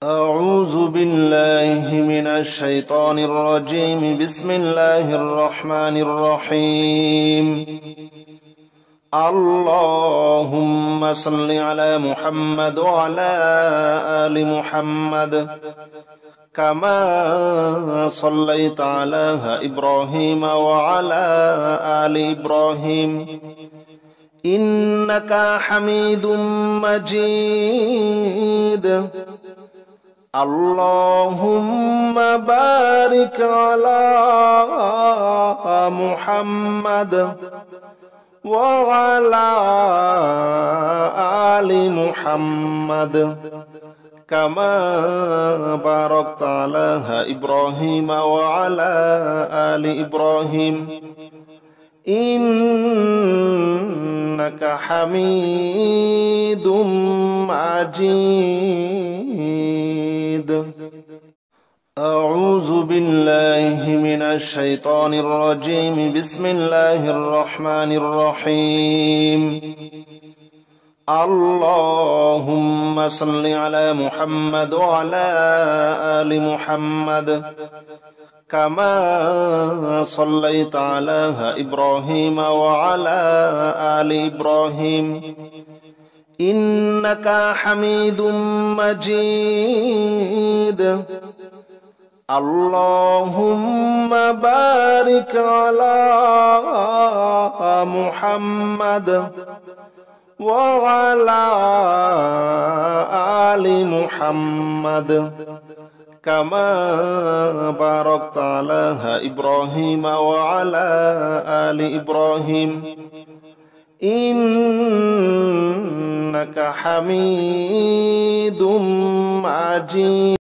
أعوذ بالله من الشيطان الرجيم. بسم الله الرحمن الرحيم. اللهم صل على محمد وعلى آل محمد كما صليت على إبراهيم وعلى آل إبراهيم إنك حميد مجيد. اللهم بارك على محمد وعلى آل محمد كما باركت على إبراهيم وعلى آل إبراهيم إنك حميد مجيد. أعوذ بالله من الشيطان الرجيم. بسم الله الرحمن الرحيم. اللهم صل على محمد وعلى آل محمد كما صليت على إبراهيم وعلى آل إبراهيم إنك حميد مجيد. اللهم بارك على محمد وعلى آل محمد كما باركت على إبراهيم وعلى آل إبراهيم إنك حميد مجيد.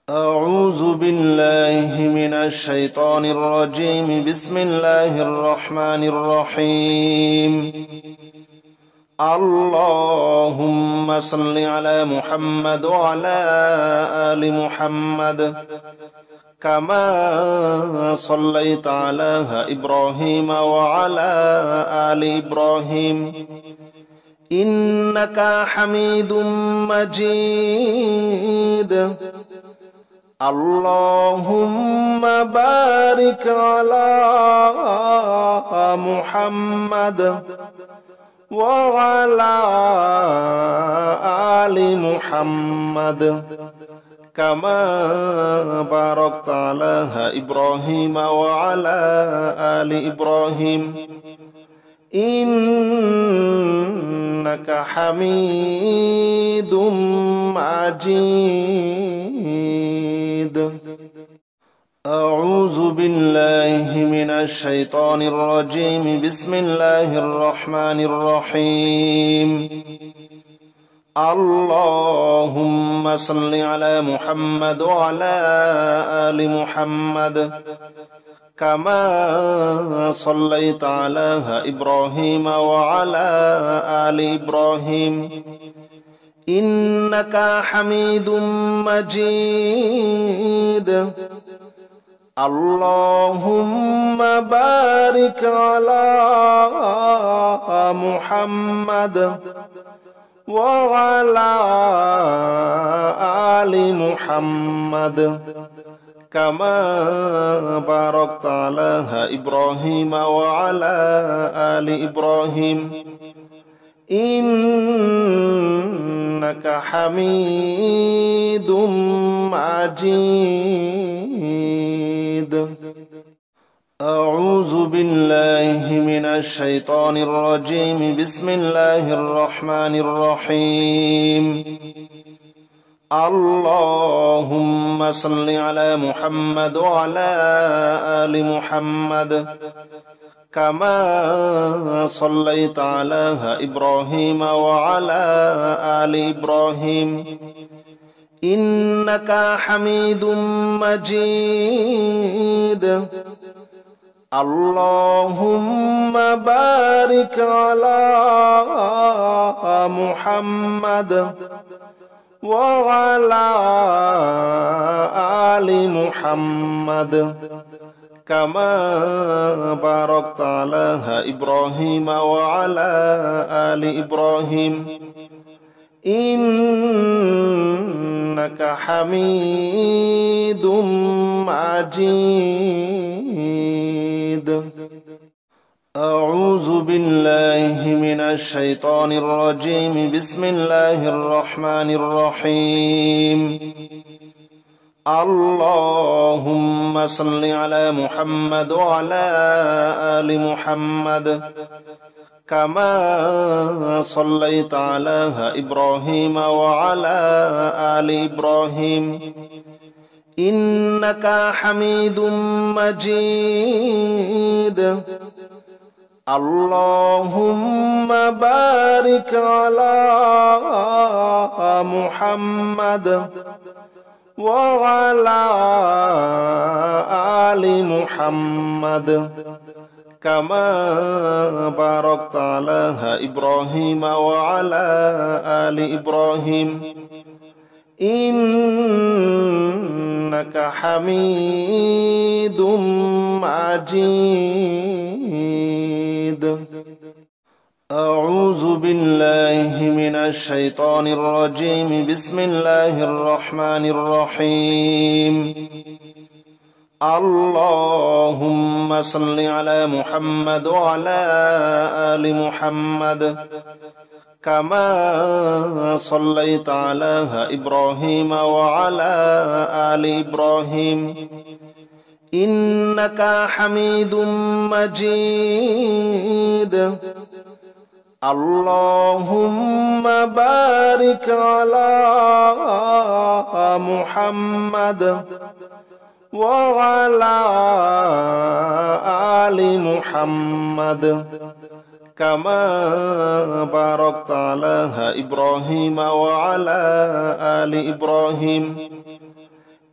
أعوذ بالله من الشيطان الرجيم. بسم الله الرحمن الرحيم. اللهم صل على محمد وعلى آل محمد كما صليت على إبراهيم وعلى آل إبراهيم إنك حميد مجيد. اللهم بارك على محمد وعلى آل محمد كما باركت على إبراهيم وعلى آل إبراهيم إنك حميد مجيد. أعوذ بالله من الشيطان الرجيم. بسم الله الرحمن الرحيم. اللهم صل على محمد وعلى آل محمد كما صليت على إبراهيم وعلى آل إبراهيم إنك حميد مجيد. اللهم بارك على محمد وعلى آل محمد كما باركت على إبراهيم وعلى آل إبراهيم إنك حميد مجيد. أعوذ بالله من الشيطان الرجيم. بسم الله الرحمن الرحيم. اللهم صل على محمد وعلى آل محمد كما صليت على إبراهيم وعلى آل إبراهيم إنك حميد مجيد. اللهم بارك على محمد وعلى آل محمد كما باركت على إبراهيم وعلى آل إبراهيم إنك حميد مجيد. أعوذ بالله من الشيطان الرجيم. بسم الله الرحمن الرحيم. اللهم صل على محمد وعلى آل محمد كما صليت على إبراهيم وعلى آل إبراهيم إنك حميد مجيد. اللهم بارك على محمد وعلى آل محمد كما باركت على إبراهيم وعلى آل إبراهيم إنك حميد مجيد. أعوذ بالله من الشيطان الرجيم. بسم الله الرحمن الرحيم. اللهم صل على محمد وعلى آل محمد كما صليت على إبراهيم وعلى آل إبراهيم إنك حميد مجيد. اللهم بارك على محمد وعلى آل محمد كما باركت على إبراهيم وعلى آل إبراهيم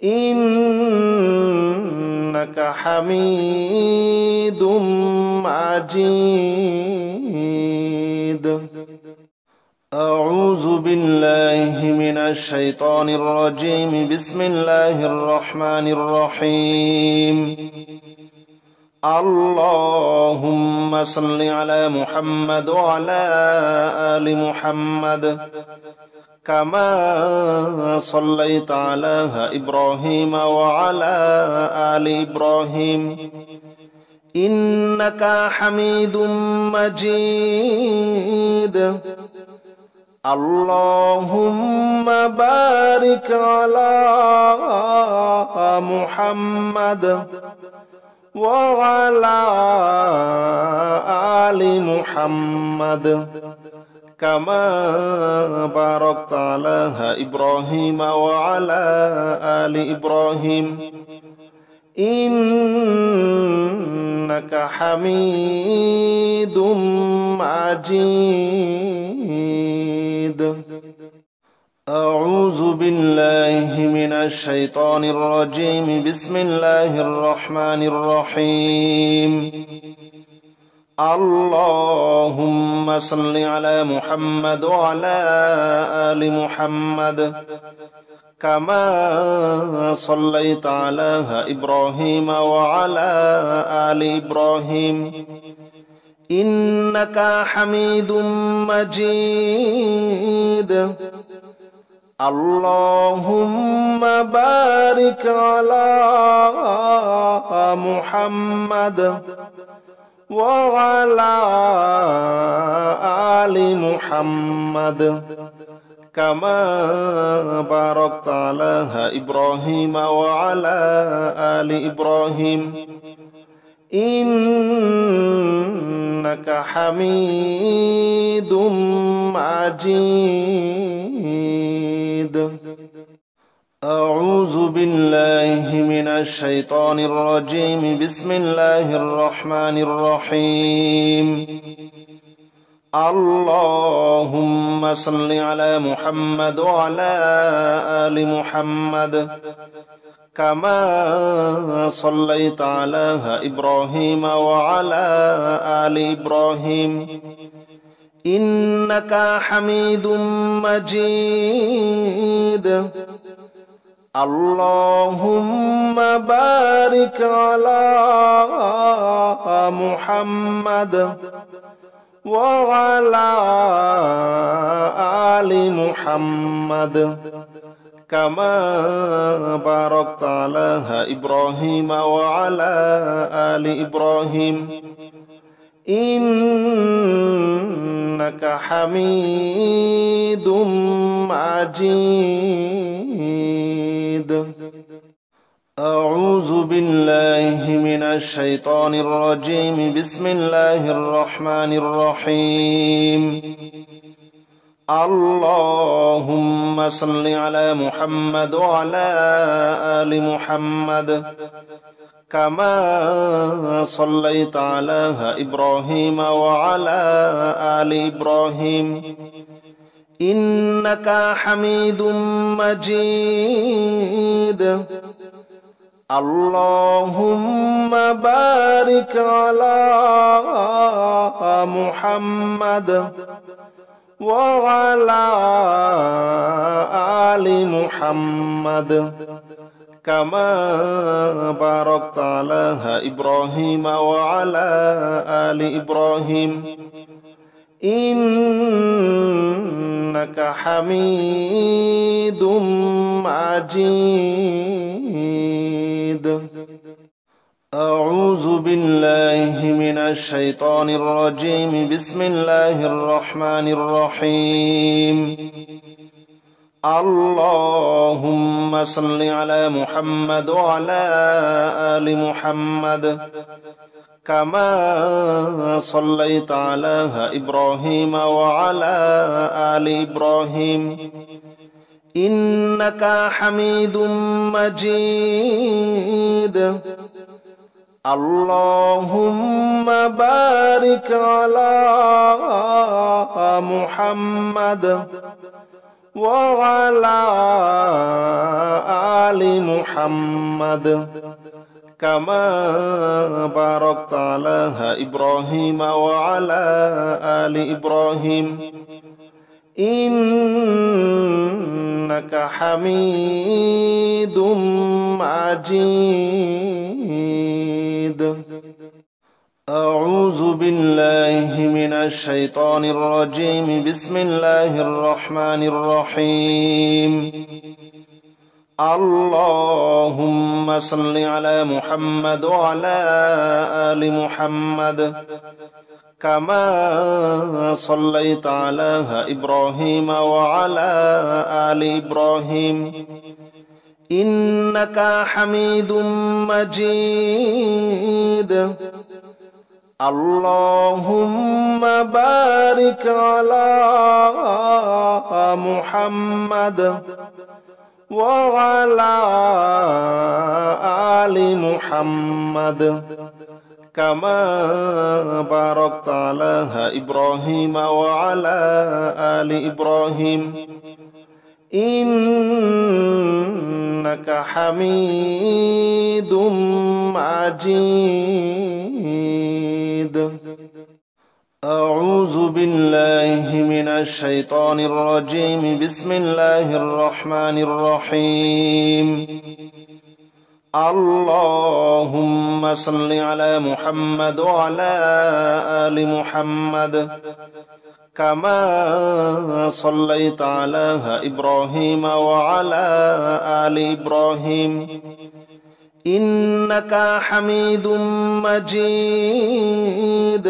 إنك حميد مجيد. أعوذ بالله من الشيطان الرجيم. بسم الله الرحمن الرحيم. اللهم صل على محمد وعلى آل محمد كما صليت على إبراهيم وعلى آل إبراهيم إنك حميد مجيد. اللهم بارك على محمد وعلى آل محمد كما باركت على إبراهيم وعلى آل إبراهيم إنك حميد مجيد. أعوذ بالله من الشيطان الرجيم. بسم الله الرحمن الرحيم. اللهم صل على محمد وعلى آل محمد كما صليت على إبراهيم وعلى آل إبراهيم إنك حميد مجيد. اللهم بارك على محمد وعلى آل محمد كما باركت على إبراهيم وعلى آل إبراهيم إنك حميد مجيد. أعوذ بالله من الشيطان الرجيم. بسم الله الرحمن الرحيم. اللهم صل على محمد وعلى آل محمد كما صليت على إبراهيم وعلى آل إبراهيم إنك حميد مجيد. اللهم بارك على محمد وعلى آل محمد كما باركت على إبراهيم وعلى آل إبراهيم إنك حميد مجيد. أعوذ بالله من الشيطان الرجيم. بسم الله الرحمن الرحيم. اللهم صل على محمد وعلى آل محمد كما صليت على إبراهيم وعلى آل إبراهيم إنك حميد مجيد. اللهم بارك على محمد وعلى آل محمد كما باركت على إبراهيم وعلى آل إبراهيم إنك حميد مجيد. أعوذ بالله من الشيطان الرجيم. بسم الله الرحمن الرحيم. اللهم صل على محمد وعلى آل محمد كما صليت على إبراهيم وعلى آل إبراهيم إنك حميد مجيد. اللهم بارك على محمد وعلى آل محمد كما باركت على إبراهيم وعلى آل إبراهيم إنك حميد مجيد. أعوذ بالله من الشيطان الرجيم. بسم الله الرحمن الرحيم. اللهم صل على محمد وعلى آل محمد كما صليت على إبراهيم وعلى آل إبراهيم إنك حميد مجيد. اللهم بارك على محمد وعلى آل محمد كما باركت على إبراهيم وعلى آل إبراهيم إنك حميد مجيد. أعوذ بالله من الشيطان الرجيم. بسم الله الرحمن الرحيم. اللهم صل على محمد وعلى آل محمد كما صليت على إبراهيم وعلى آل إبراهيم إنك حميد مجيد.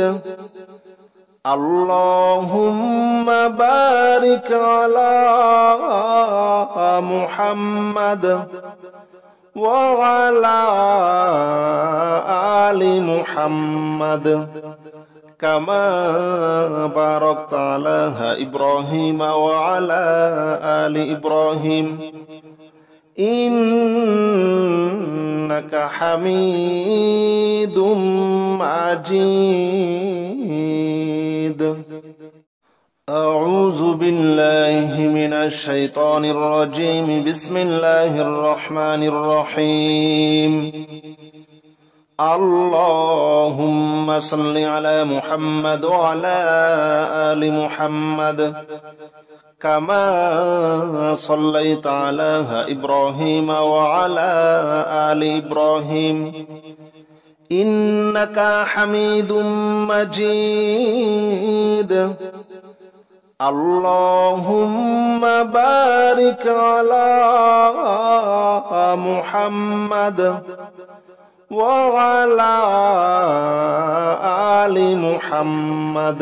اللهم بارك على محمد وعلى آل محمد كما باركت على إبراهيم وعلى آل إبراهيم إنك حميد مجيد. أعوذ بالله من الشيطان الرجيم. بسم الله الرحمن الرحيم. اللهم صل على محمد وعلى آل محمد كما صليت على إبراهيم وعلى آل إبراهيم إنك حميد مجيد اللهم بارك على محمد وعلى آل محمد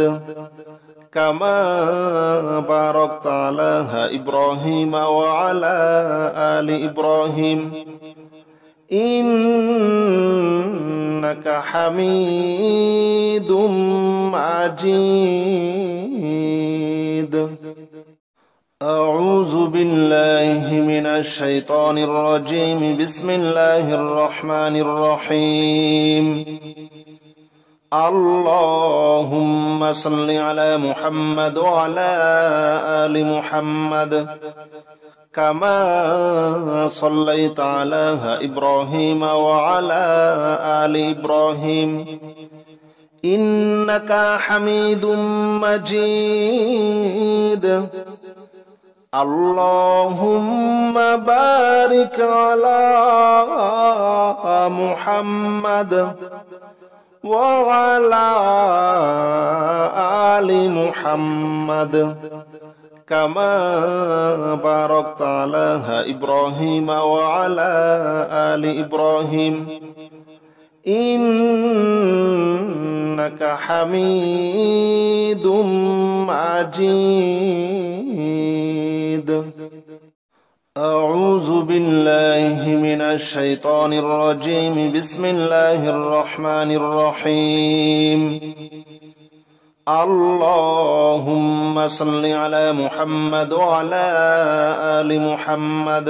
كما باركت على إبراهيم وعلى آل إبراهيم إنك حميد مجيد. أعوذ بالله من الشيطان الرجيم. بسم الله الرحمن الرحيم. اللهم صل على محمد وعلى آل محمد كما صليت على إبراهيم وعلى آل إبراهيم إنك حميد مجيد اللهم بارك على محمد وعلى آل محمد كما باركت على إبراهيم وعلى آل إبراهيم إنك حميد مجيد. أعوذ بالله من الشيطان الرجيم. بسم الله الرحمن الرحيم. اللهم صل على محمد وعلى آل محمد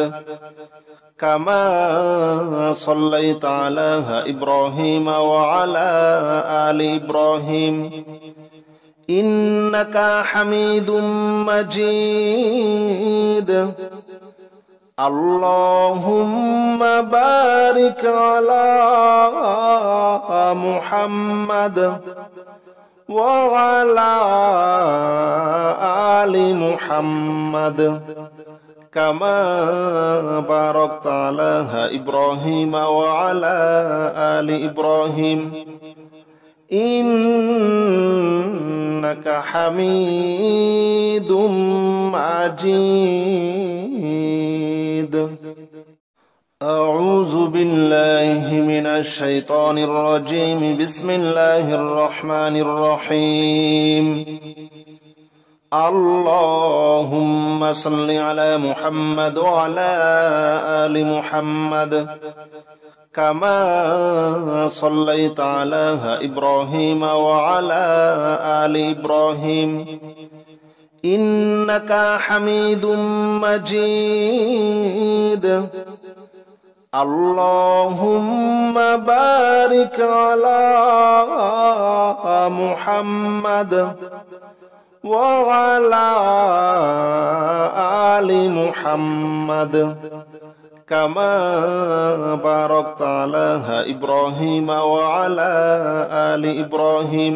كما صليت على إبراهيم وعلى آل إبراهيم إنك حميد مجيد اللهم بارك على محمد وعلى آل محمد كما باركت على إبراهيم وعلى آل إبراهيم إنك حميد مجيد. أعوذ بالله من الشيطان الرجيم. بسم الله الرحمن الرحيم. اللهم صل على محمد وعلى آل محمد كما صليت على إبراهيم وعلى آل إبراهيم إنك حميد مجيد اللهم بارك على محمد وعلى آل محمد كما باركت على إبراهيم وعلى آل إبراهيم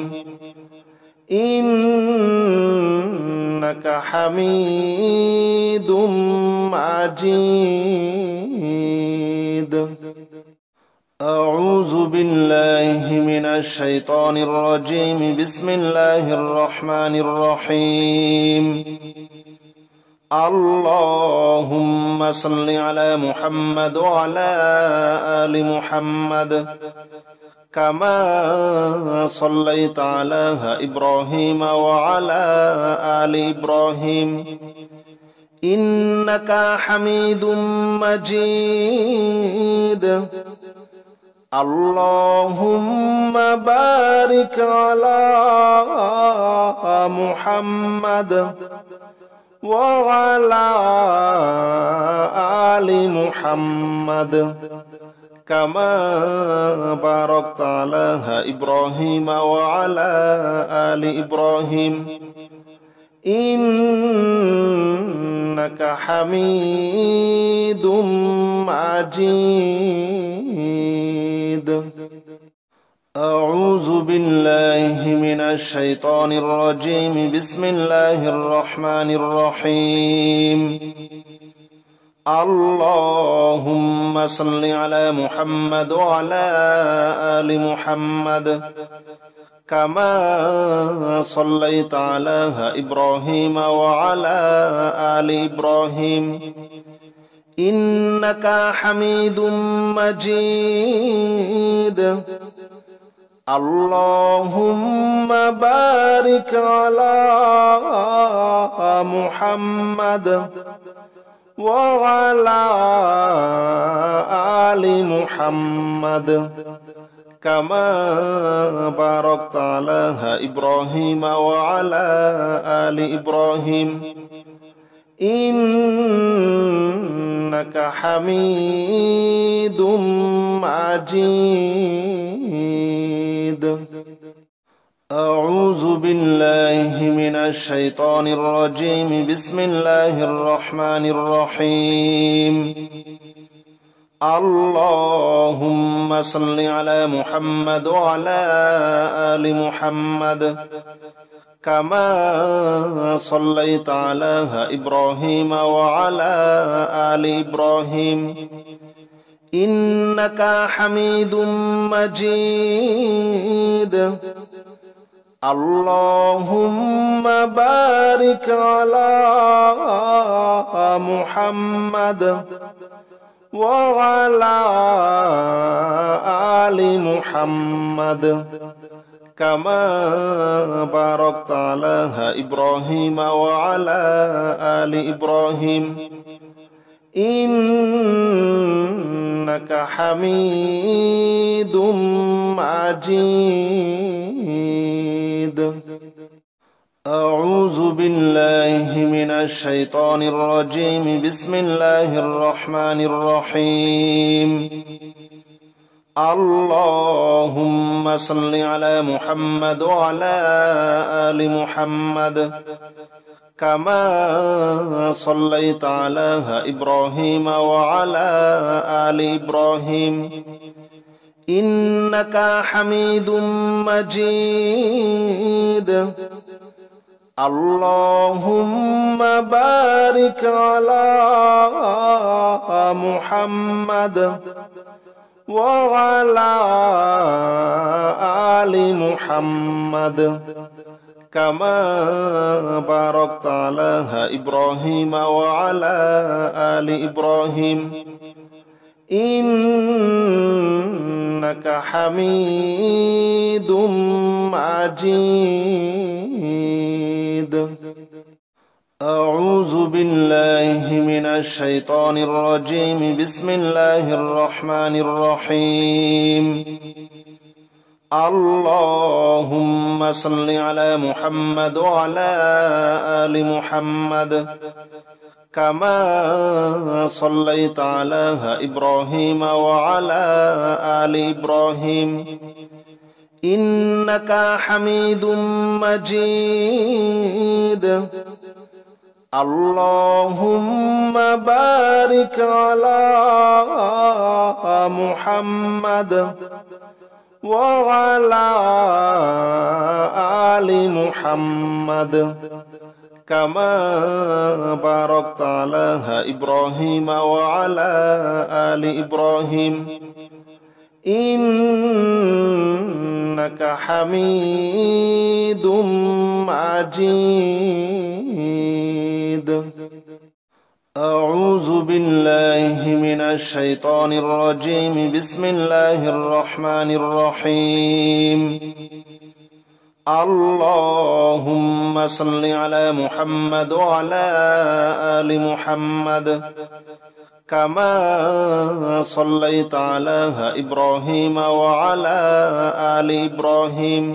إنك حميد مجيد. أعوذ بالله من الشيطان الرجيم. بسم الله الرحمن الرحيم. اللهم صل على محمد وعلى آل محمد كما صليت على إبراهيم وعلى آل إبراهيم إنك حميد مجيد اللهم بارك على محمد وعلى آل محمد كما باركت على إبراهيم وعلى آل إبراهيم إنك حميد مجيد. أعوذ بالله من الشيطان الرجيم. بسم الله الرحمن الرحيم. اللهم صل على محمد وعلى آل محمد كما صليت على إبراهيم وعلى آل إبراهيم إنك حميد مجيد. اللهم بارك على محمد وعلى آل محمد كما باركت على إبراهيم وعلى آل إبراهيم إنك حميد مجيد. أعوذ بالله من الشيطان الرجيم. بسم الله الرحمن الرحيم. اللهم صل على محمد وعلى آل محمد كما صليت على إبراهيم وعلى آل إبراهيم إنك حميد مجيد. اللهم بارك على محمد وعلى آل محمد كما باركت على إبراهيم وعلى آل إبراهيم إنك حميد مجيد. أعوذ بالله من الشيطان الرجيم. بسم الله الرحمن الرحيم. اللهم صل على محمد وعلى آل محمد كما صليت على إبراهيم وعلى آل إبراهيم إنك حميد مجيد. اللهم بارك على محمد وعلى آل محمد كما باركت على إبراهيم وعلى آل إبراهيم إنك حميد مجيد. أعوذ بالله من الشيطان الرجيم. بسم الله الرحمن الرحيم. اللهم صل على محمد وعلى آل محمد كما صليت على إبراهيم وعلى آل إبراهيم إنك حميد مجيد. اللهم بارك على محمد وعلى آل محمد كما باركت على إبراهيم وعلى آل إبراهيم إنك حميد مجيد. أعوذ بالله من الشيطان الرجيم. بسم الله الرحمن الرحيم. اللهم صل على محمد وعلى آل محمد كما صليت على إبراهيم وعلى آل إبراهيم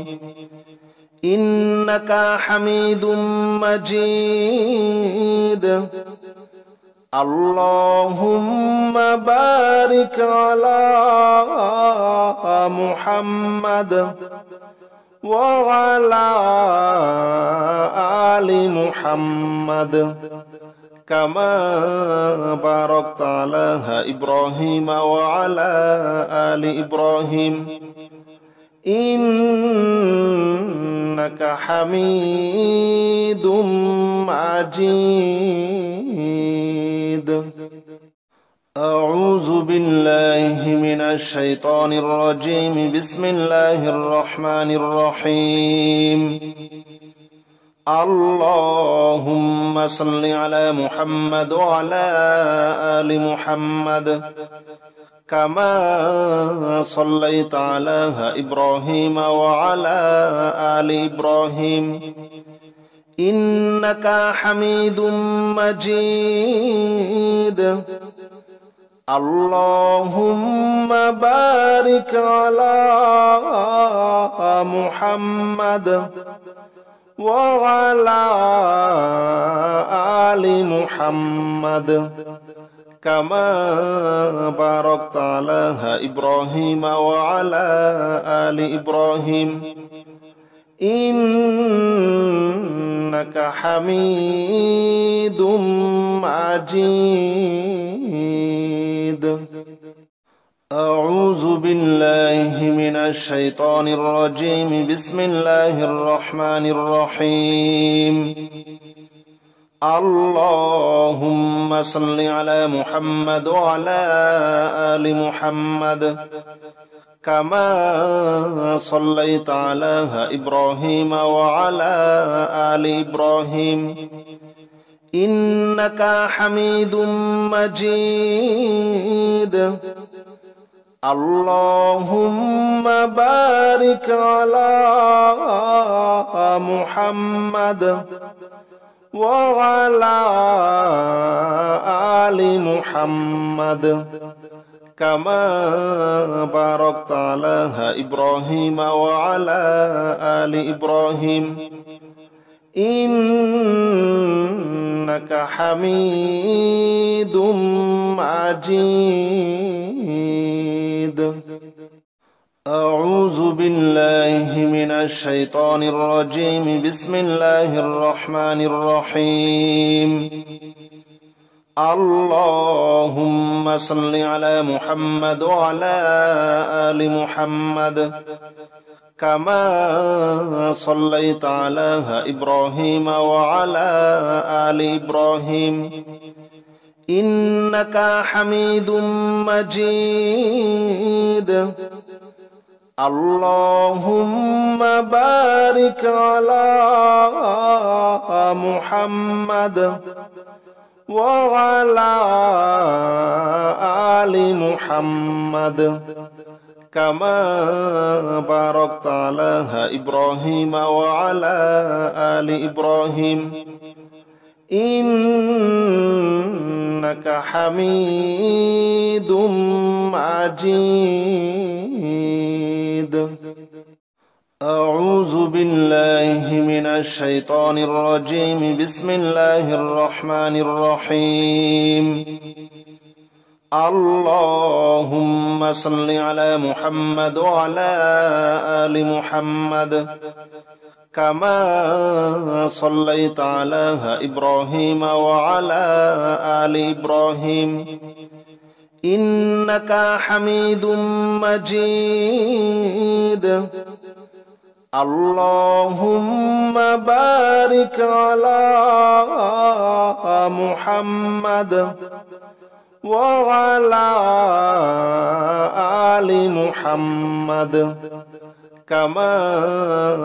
إنك حميد مجيد. اللهم بارك على محمد وعلى آل محمد كما باركت على إبراهيم وعلى آل إبراهيم إنك حميد مجيد. بالله من الشيطان الرجيم. بسم الله الرحمن الرحيم. اللهم صل على محمد وعلى آل محمد كما صليت على إبراهيم وعلى آل إبراهيم إنك حميد مجيد. اللهم بارك على محمد وعلى آل محمد كما باركت على إبراهيم وعلى آل إبراهيم إنك حميد مجيد. أعوذ بالله من الشيطان الرجيم. بسم الله الرحمن الرحيم. اللهم صل على محمد وعلى آل محمد كما صليت على إبراهيم وعلى آل إبراهيم إنك حميد مجيد. اللهم بارك على محمد وعلى آل محمد كما باركت على إبراهيم وعلى آل إبراهيم إنك حميد مجيد. أعوذ بالله من الشيطان الرجيم. بسم الله الرحمن الرحيم. اللهم صل على محمد وعلى آل محمد كما صليت على إبراهيم وعلى آل إبراهيم إنك حميد مجيد. اللهم بارك على محمد وعلى آل محمد كما باركت على إبراهيم وعلى آل إبراهيم إنك حميد مجيد. أعوذ بالله من الشيطان الرجيم. بسم الله الرحمن الرحيم. اللهم صل على محمد وعلى آل محمد كما صليت على إبراهيم وعلى آل إبراهيم إنك حميد مجيد. اللهم بارك على محمد وعلى آل محمد كما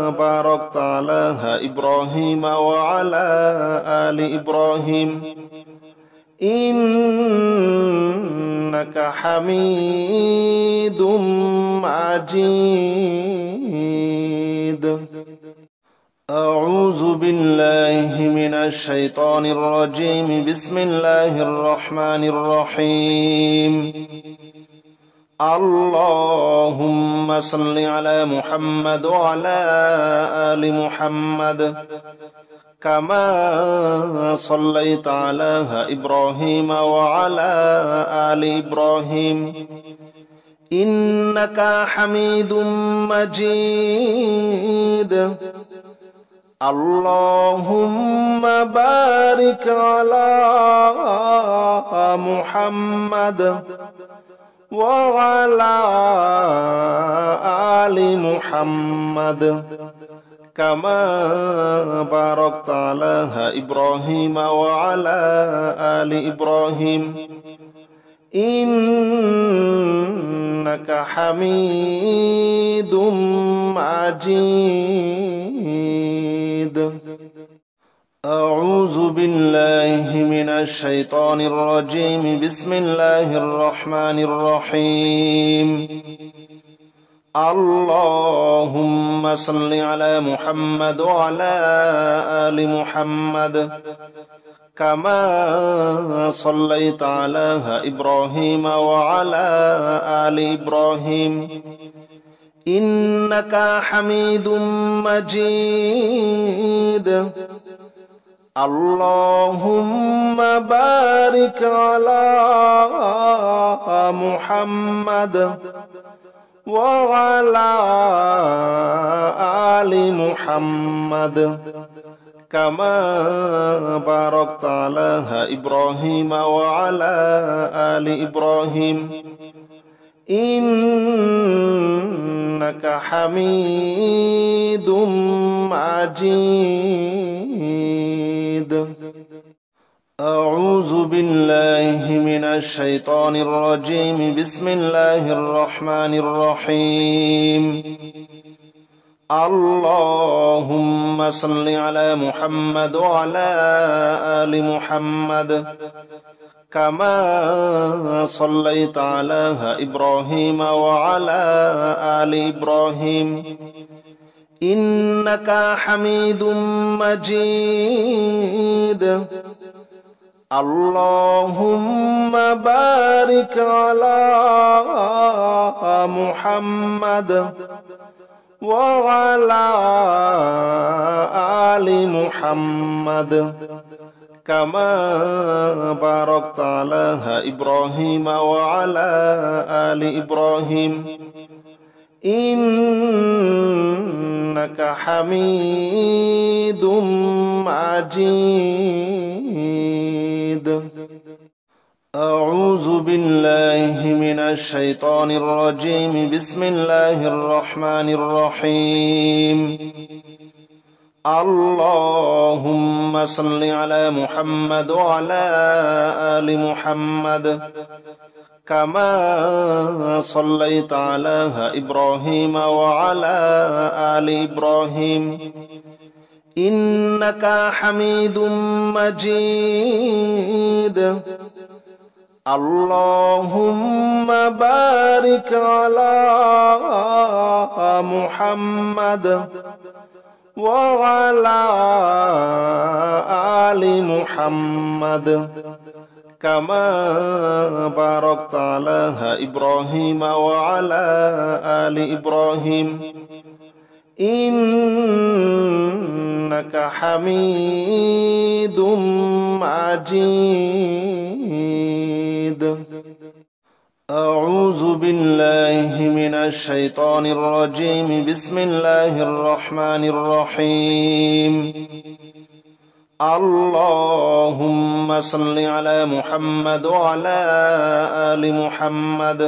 باركت على إبراهيم وعلى آل إبراهيم إنك حميد مجيد. أعوذ بالله من الشيطان الرجيم. بسم الله الرحمن الرحيم. اللهم صل على محمد وعلى آل محمد كما صليت على إبراهيم وعلى آل إبراهيم إنك حميد مجيد. اللهم بارك على محمد وعلى آل محمد كما باركت على إبراهيم وعلى آل إبراهيم إنك حميد مجيد. أعوذ بالله من الشيطان الرجيم. بسم الله الرحمن الرحيم. اللهم صل على محمد وعلى آل محمد كما صليت على إبراهيم وعلى آل إبراهيم إنك حميد مجيد. اللهم بارك على محمد وعلى آل محمد كما باركت على إبراهيم وعلى آل إبراهيم إنك حميد مجيد. أعوذ بالله من الشيطان الرجيم. بسم الله الرحمن الرحيم. اللهم صل على محمد وعلى آل محمد كما صليت على إبراهيم وعلى آل إبراهيم إنك حميد مجيد. اللهم بارك على محمد وعلى آل محمد كما باركت على إبراهيم وعلى آل إبراهيم إنك حميد مجيد. أعوذ بالله من الشيطان الرجيم. بسم الله الرحمن الرحيم. اللهم صل على محمد وعلى آل محمد كما صليت على إبراهيم وعلى آل إبراهيم إنك حميد مجيد. اللهم بارك على محمد وعلى آل محمد كما باركت على إبراهيم وعلى آل إبراهيم إنك حميد مجيد. أعوذ بالله من الشيطان الرجيم. بسم الله الرحمن الرحيم. اللهم صل على محمد وعلى آل محمد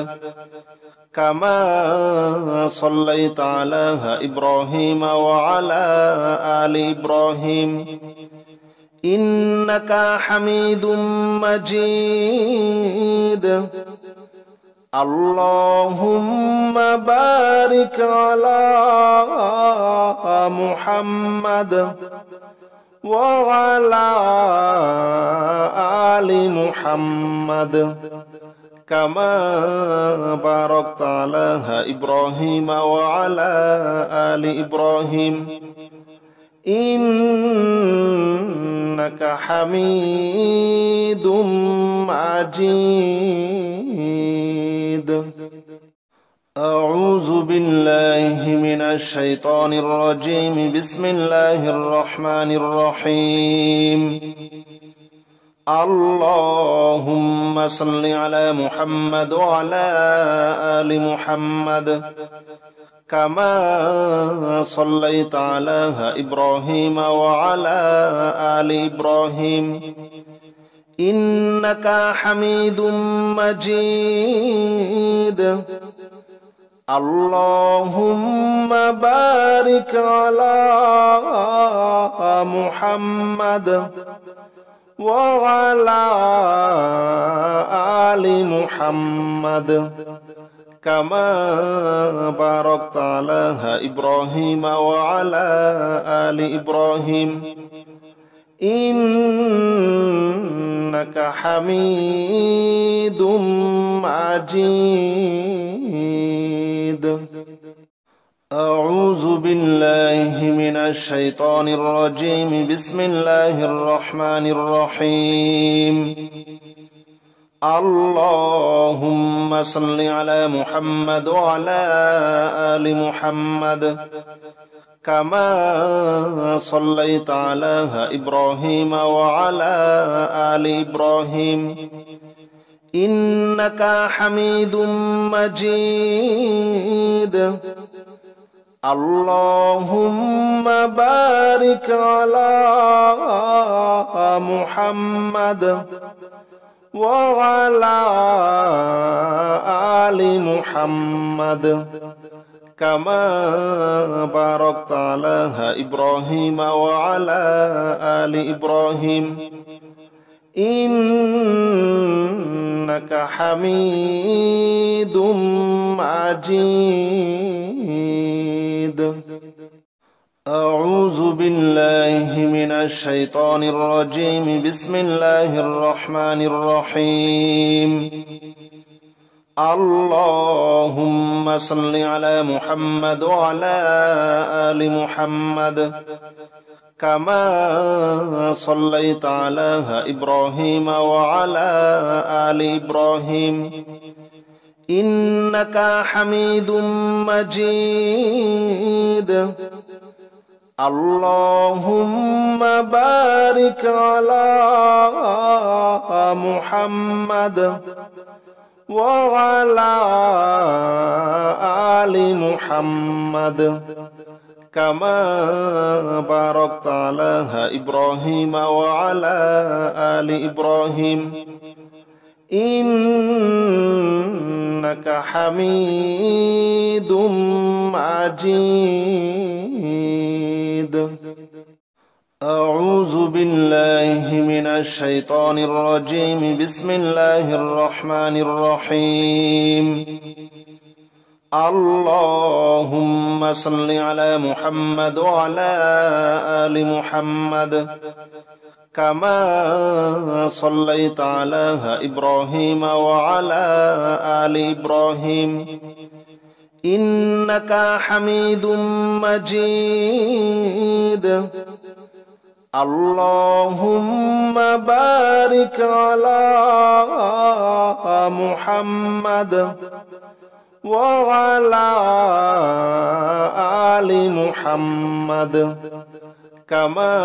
كما صليت على إبراهيم وعلى آل إبراهيم إنك حميد مجيد. اللهم بارك على محمد وعلى آل محمد كما باركت على إبراهيم وعلى آل إبراهيم إنك حميد مجيد. أعوذ بالله من الشيطان الرجيم. بسم الله الرحمن الرحيم. اللهم صل على محمد وعلى آل محمد كما صليت على إبراهيم وعلى آل إبراهيم إنك حميد مجيد. اللهم بارك على محمد وعلى آل محمد محمد كما باركت على إبراهيم وعلى آل إبراهيم إنك حميد مجيد. أعوذ بالله من الشيطان الرجيم. بسم الله الرحمن الرحيم. اللهم صل على محمد وعلى آل محمد كما صليت على إبراهيم وعلى آل إبراهيم إنك حميد مجيد. اللهم بارك على محمد وعلى آل محمد كما باركت على إبراهيم وعلى آل إبراهيم إنك حميد مجيد. أعوذ بالله من الشيطان الرجيم. بسم الله الرحمن الرحيم. اللهم صل على محمد وعلى آل محمد كما صليت على إبراهيم وعلى آل إبراهيم إنك حميد مجيد. اللهم بارك على محمد وعلى آل محمد كما باركت على إبراهيم وعلى آل إبراهيم إنك حميد مجيد. أعوذ بالله من الشيطان الرجيم. بسم الله الرحمن الرحيم. اللهم صل على محمد وعلى آل محمد كما صليت على إبراهيم وعلى آل إبراهيم إنك حميد مجيد. اللهم بارك على محمد وعلى آل محمد كما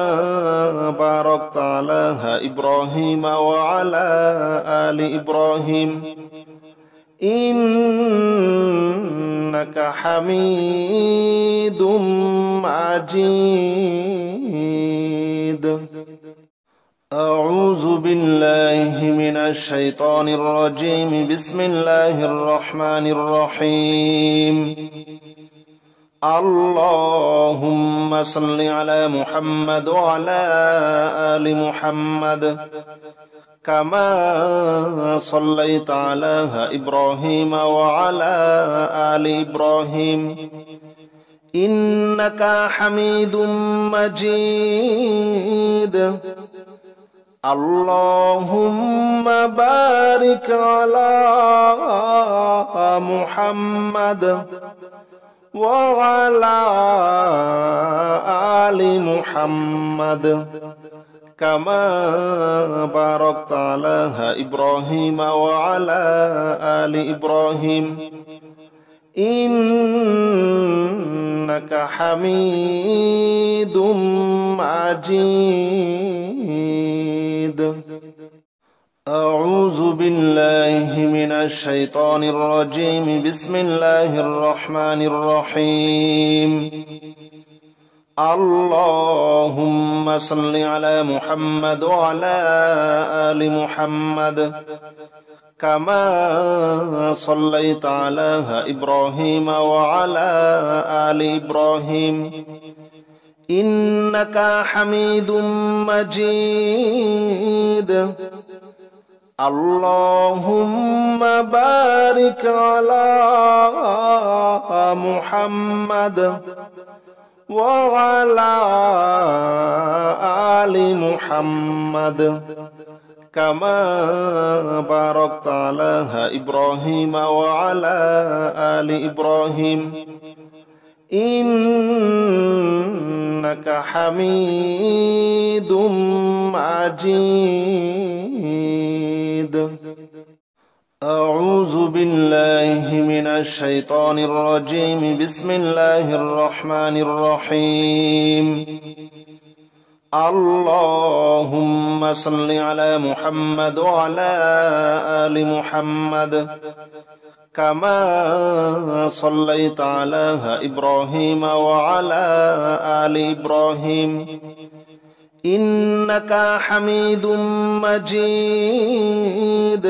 باركت على إبراهيم وعلى آل إبراهيم إنك حميد مجيد. أعوذ بالله من الشيطان الرجيم. بسم الله الرحمن الرحيم. اللهم صل على محمد وعلى آل محمد كما صليت على إبراهيم وعلى آل إبراهيم إنك حميد مجيد. اللهم بارك على محمد وعلى آل محمد كما باركت على إبراهيم وعلى آل إبراهيم إنك حميد مجيد. أعوذ بالله من الشيطان الرجيم. بسم الله الرحمن الرحيم. اللهم صل على محمد وعلى آل محمد كما صليت على إبراهيم وعلى آل إبراهيم إنك حميد مجيد. اللهم بارك على محمد وعلى آل محمد كما باركت على إبراهيم وعلى آل إبراهيم إنك حميد مجيد. أعوذ بالله من الشيطان الرجيم. بسم الله الرحمن الرحيم. اللهم صل على محمد وعلى آل محمد كما صليت على إبراهيم وعلى آل إبراهيم إنك حميد مجيد.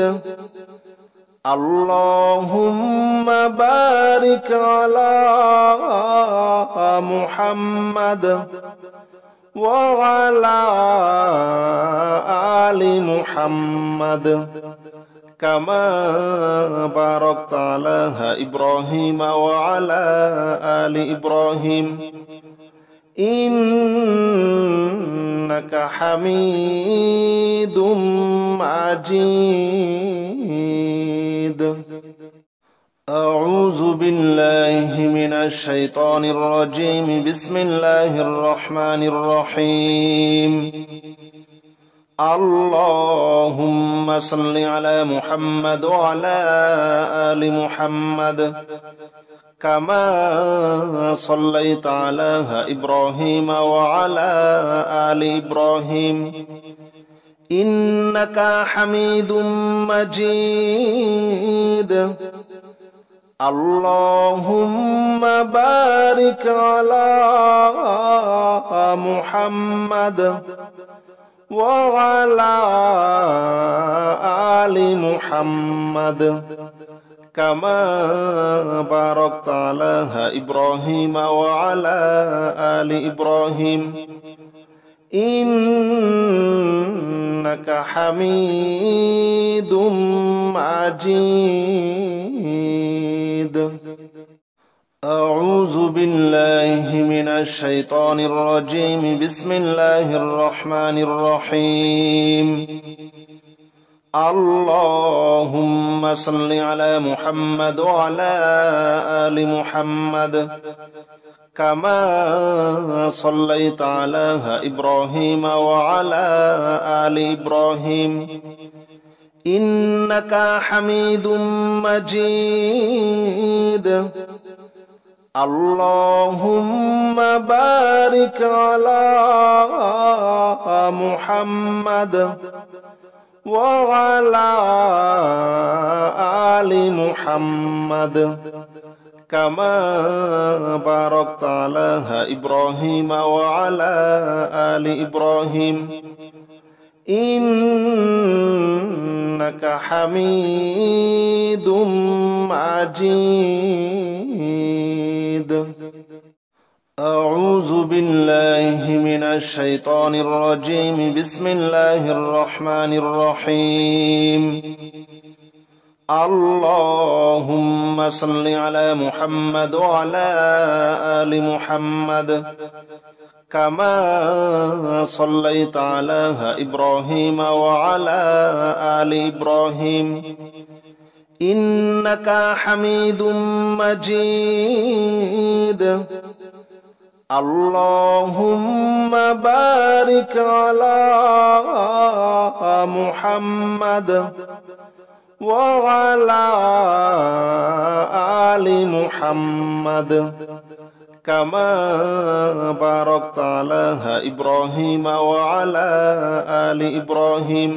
اللهم بارك على محمد وعلى آل محمد كما باركت على إبراهيم وعلى آل إبراهيم إنك حميد مجيد. أعوذ بالله من الشيطان الرجيم. بسم الله الرحمن الرحيم. اللهم صل على محمد وعلى آل محمد كما صليت على إبراهيم وعلى آل إبراهيم إنك حميد مجيد. اللهم بارك على محمد وعلى آل محمد كما باركت على إبراهيم وعلى آل إبراهيم إنك حميد مجيد. أعوذ بالله من الشيطان الرجيم. بسم الله الرحمن الرحيم. اللهم صل على محمد وعلى آل محمد كما صليت على إبراهيم وعلى آل إبراهيم إنك حميد مجيد. اللهم بارك على محمد وعلى آل محمد كما باركت على إبراهيم وعلى آل إبراهيم إنك حميد مجيد. أعوذ بالله من الشيطان الرجيم. بسم الله الرحمن الرحيم. اللهم صل على محمد وعلى آل محمد كما صليت على إبراهيم وعلى آل إبراهيم إنك حميد مجيد. اللهم بارك على محمد وعلى آل محمد كما باركت على إبراهيم وعلى آل إبراهيم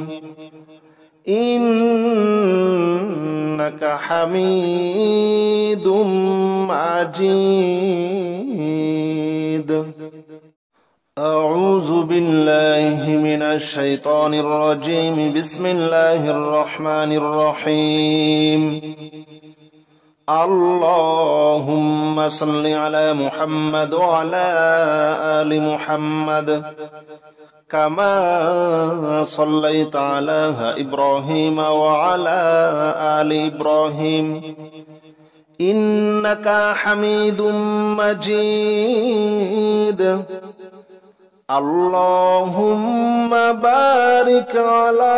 إنك حميد مجيد. أعوذ بالله من الشيطان الرجيم. بسم الله الرحمن الرحيم. اللهم صل على محمد وعلى آل محمد كما صليت على إبراهيم وعلى آل إبراهيم إنك حميد مجيد اللهم بارك على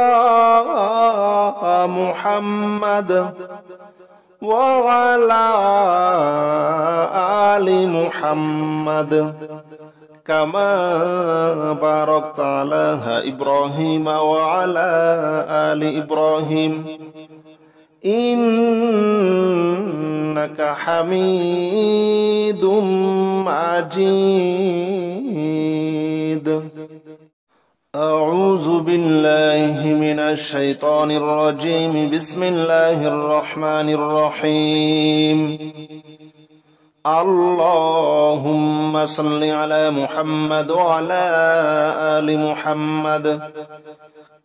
محمد وعلى آل محمد كما باركت على إبراهيم وعلى آل إبراهيم إنك حميد مجيد. أعوذ بالله من الشيطان الرجيم. بسم الله الرحمن الرحيم. اللهم صل على محمد وعلى آل محمد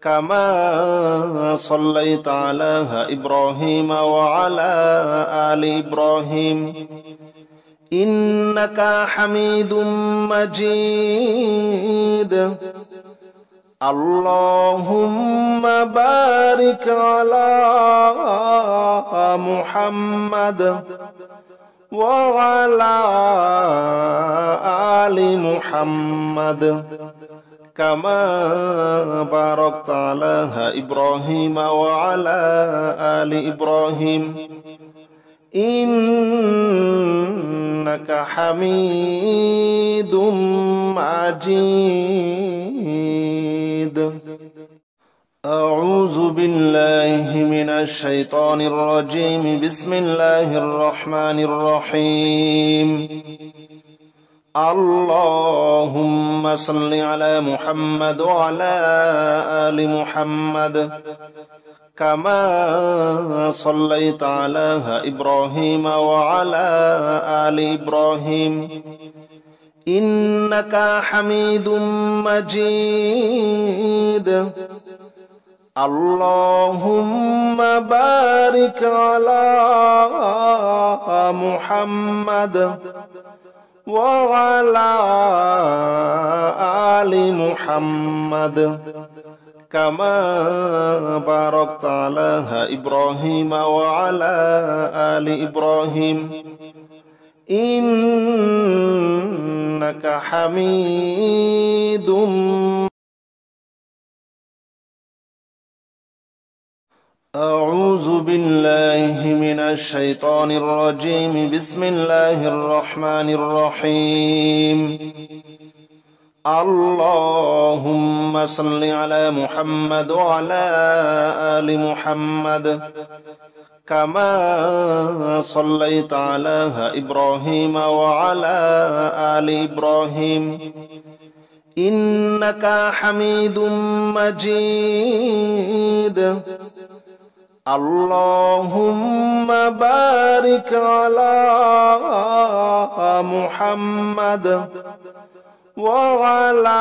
كما صليت على إبراهيم وعلى آل إبراهيم إنك حميد مجيد اللهم بارك على محمد وعلى آل محمد كما باركت على إبراهيم وعلى آل إبراهيم إنك حميد مجيد. أعوذ بالله من الشيطان الرجيم. بسم الله الرحمن الرحيم. اللهم صل على محمد وعلى آل محمد كما صليت على إبراهيم وعلى آل إبراهيم إنك حميد مجيد اللهم بارك على محمد وعلى آل محمد كما باركت على إبراهيم وعلى آل إبراهيم إنك حميد. أعوذ بالله من الشيطان الرجيم. بسم الله الرحمن الرحيم. اللهم صل على محمد وعلى آل محمد كما صليت على إبراهيم وعلى آل إبراهيم إنك حميد مجيد اللهم بارك على محمد وعلى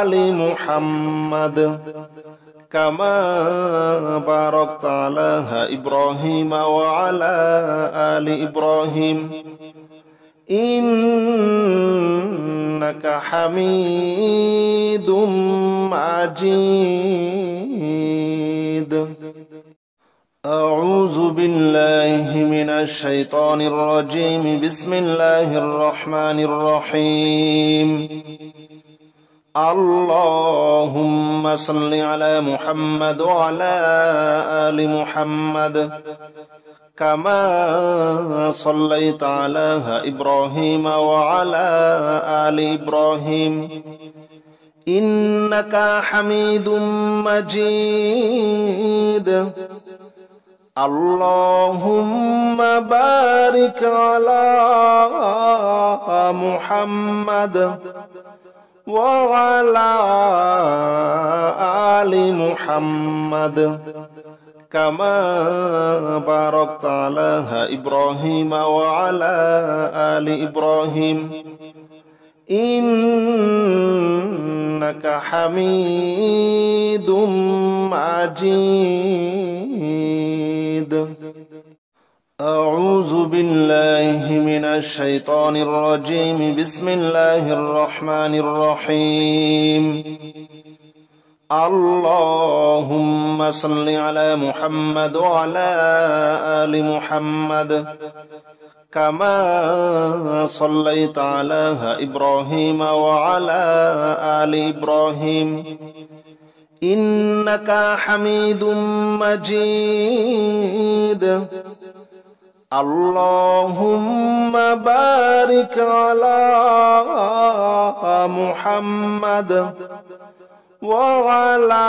آل محمد كما باركت على إبراهيم وعلى آل إبراهيم إنك حميد مجيد. أعوذ بالله من الشيطان الرجيم. بسم الله الرحمن الرحيم. اللهم صل على محمد وعلى آل محمد كما صليت على إبراهيم وعلى آل إبراهيم إنك حميد مجيد اللهم بارك على محمد وعلى آل محمد كما باركت على إبراهيم وعلى آل إبراهيم إنك حميد مجيد. أعوذ بالله من الشيطان الرجيم. بسم الله الرحمن الرحيم. اللهم صل على محمد وعلى آل محمد كما صليت على إبراهيم وعلى آل إبراهيم إنك حميد مجيد. اللهم بارك على محمد وعلى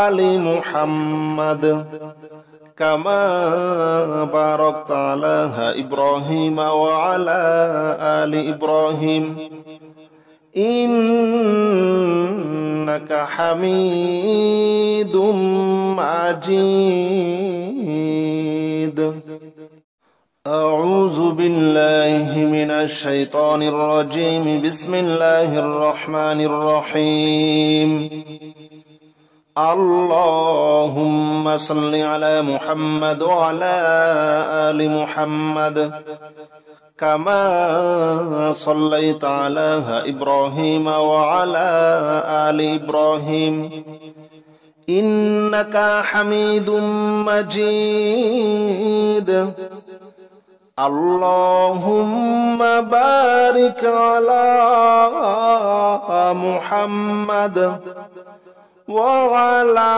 آل محمد كما باركت على إبراهيم وعلى آل إبراهيم إنك حميد مجيد. أعوذ بالله من الشيطان الرجيم. بسم الله الرحمن الرحيم. اللهم صل على محمد وعلى آل محمد كما صليت على إبراهيم وعلى آل إبراهيم إنك حميد مجيد. اللهم بارك على محمد وعلى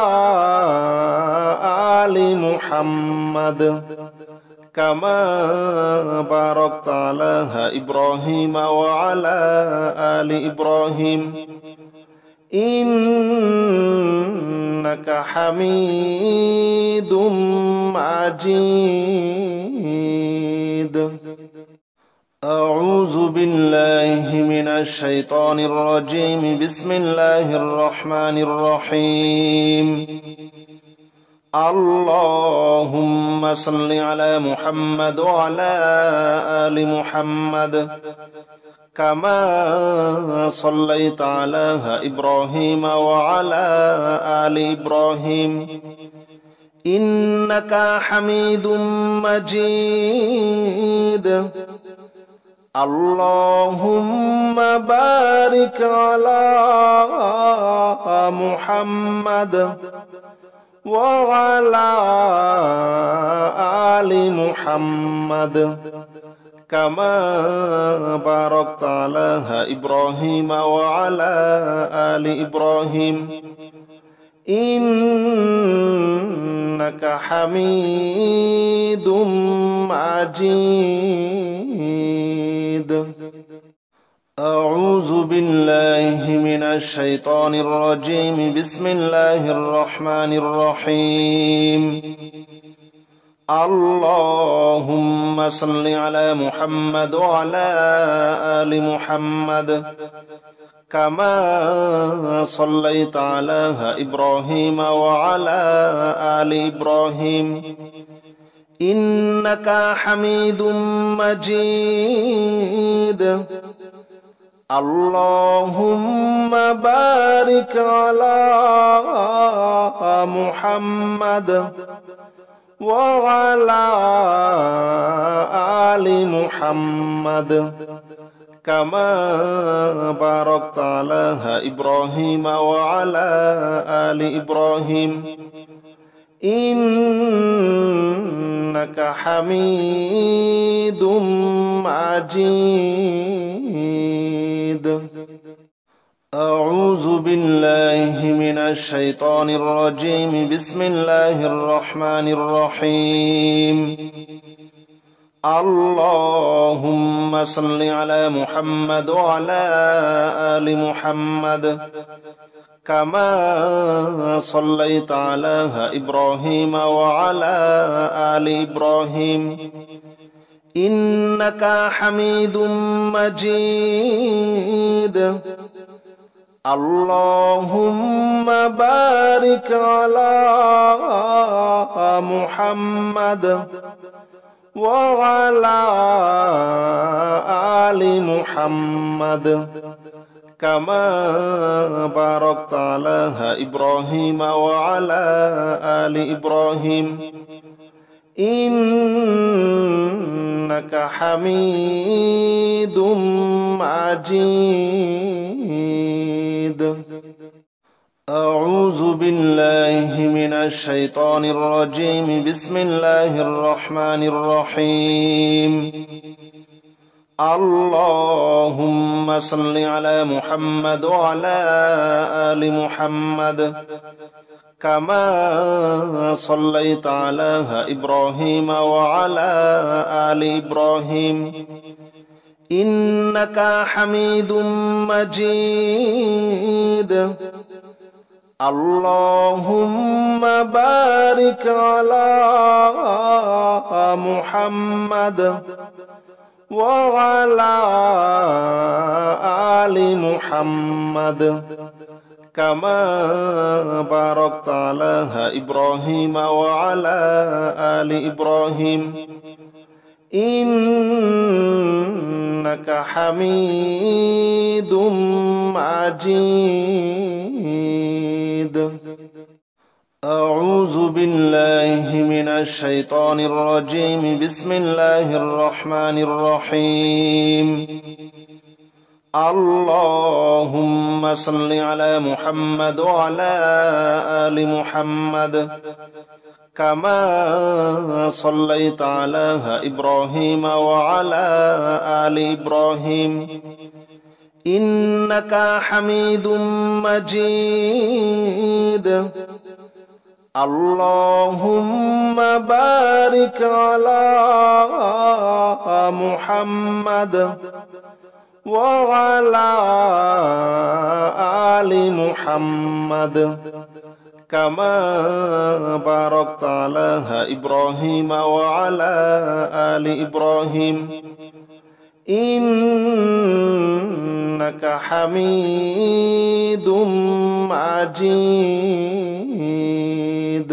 آل محمد كما باركت على إبراهيم وعلى آل إبراهيم إنك حميد مجيد. أعوذ بالله من الشيطان الرجيم. بسم الله الرحمن الرحيم. اللهم صل على محمد وعلى آل محمد كما صليت على إبراهيم وعلى آل إبراهيم إنك حميد مجيد. اللهم بارك على محمد وعلى آل محمد كما باركت على إبراهيم وعلى آل إبراهيم إنك حميد مجيد. أعوذ بالله من الشيطان الرجيم. بسم الله الرحمن الرحيم. اللهم صل على محمد وعلى آل محمد كما صليت على إبراهيم وعلى آل إبراهيم إنك حميد مجيد. اللهم بارك على محمد وعلى آل محمد كما باركت على إبراهيم وعلى آل إبراهيم إنك حميد مجيد. أعوذ بالله من الشيطان الرجيم. بسم الله الرحمن الرحيم. اللهم صل على محمد وعلى آل محمد كما صليت على إبراهيم وعلى آل إبراهيم إنك حميد مجيد. اللهم بارك على محمد وعلى آل محمد كما باركت على إبراهيم وعلى آل إبراهيم إنك حميد مجيد. أعوذ بالله من الشيطان الرجيم. بسم الله الرحمن الرحيم. اللهم صل على محمد وعلى آل محمد كما صليت على إبراهيم وعلى آل إبراهيم إنك حميد مجيد. اللهم بارك على محمد وعلى آل محمد كما باركت على إبراهيم وعلى آل إبراهيم إنك حميد مجيد. أعوذ بالله من الشيطان الرجيم. بسم الله الرحمن الرحيم. اللهم صل على محمد وعلى آل محمد كما صليت على إبراهيم وعلى آل إبراهيم إنك حميد مجيد. اللهم بارك على محمد وعلى آل محمد كما باركت على إبراهيم وعلى آل إبراهيم إنك حميد مجيد.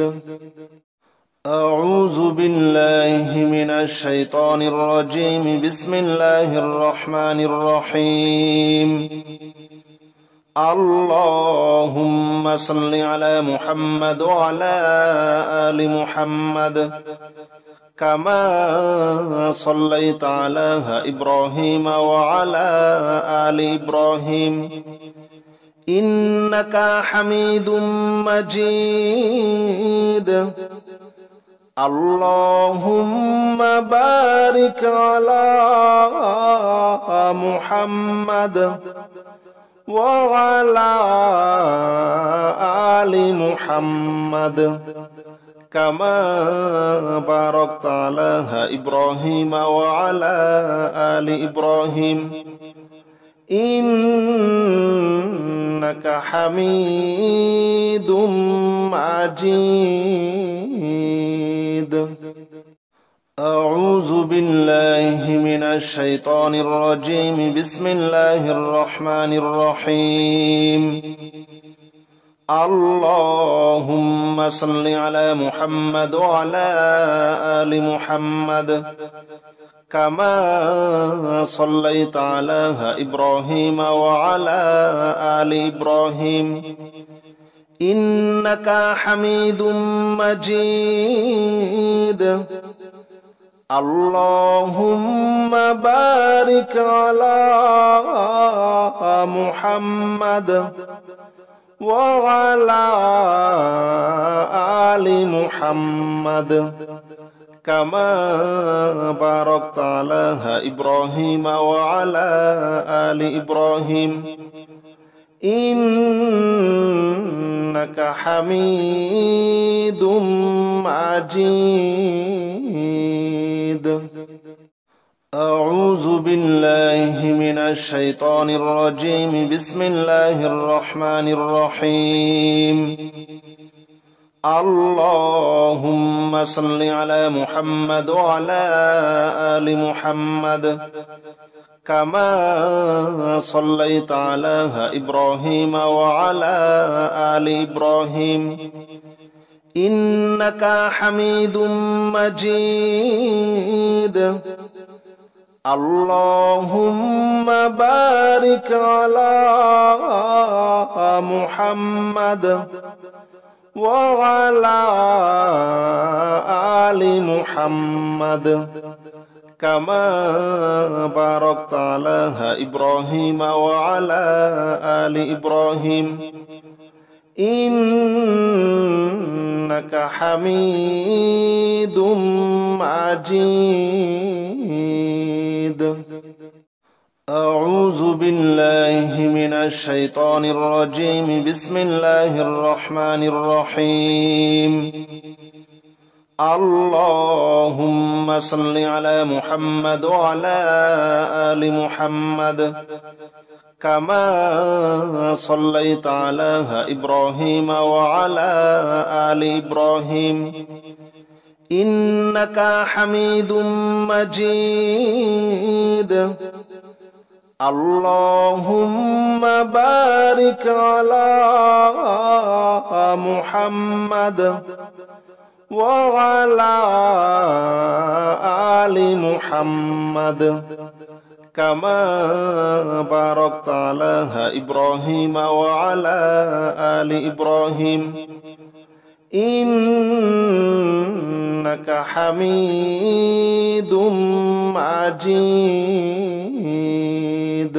أعوذ بالله من الشيطان الرجيم. بسم الله الرحمن الرحيم. اللهم صل على محمد وعلى آل محمد كما صليت على إبراهيم وعلى آل إبراهيم إنك حميد مجيد. اللهم بارك على محمد وعلى آل محمد كما باركت على إبراهيم وعلى آل إبراهيم إنك حميد مجيد. أعوذ بالله من الشيطان الرجيم. بسم الله الرحمن الرحيم. اللهم صل على محمد وعلى آل محمد كما صليت على إبراهيم وعلى آل إبراهيم إنك حميد مجيد. اللهم بارك على محمد وعلى آل محمد كما باركت على إبراهيم وعلى آل إبراهيم إنك حميد مجيد. أعوذ بالله من الشيطان الرجيم. بسم الله الرحمن الرحيم. اللهم صل على محمد وعلى آل محمد كما صليت على إبراهيم وعلى آل إبراهيم إنك حميد مجيد. اللهم بارك على محمد وعلى آل محمد كما باركت على إبراهيم وعلى آل إبراهيم إنك حميد مجيد. أعوذ بالله من الشيطان الرجيم. بسم الله الرحمن الرحيم. اللهم صل على محمد وعلى آل محمد كما صليت على إبراهيم وعلى آل إبراهيم إنك حميد مجيد. اللهم بارك على محمد وعلى آل محمد كما باركت على إبراهيم وعلى آل إبراهيم إنك حميد مجيد.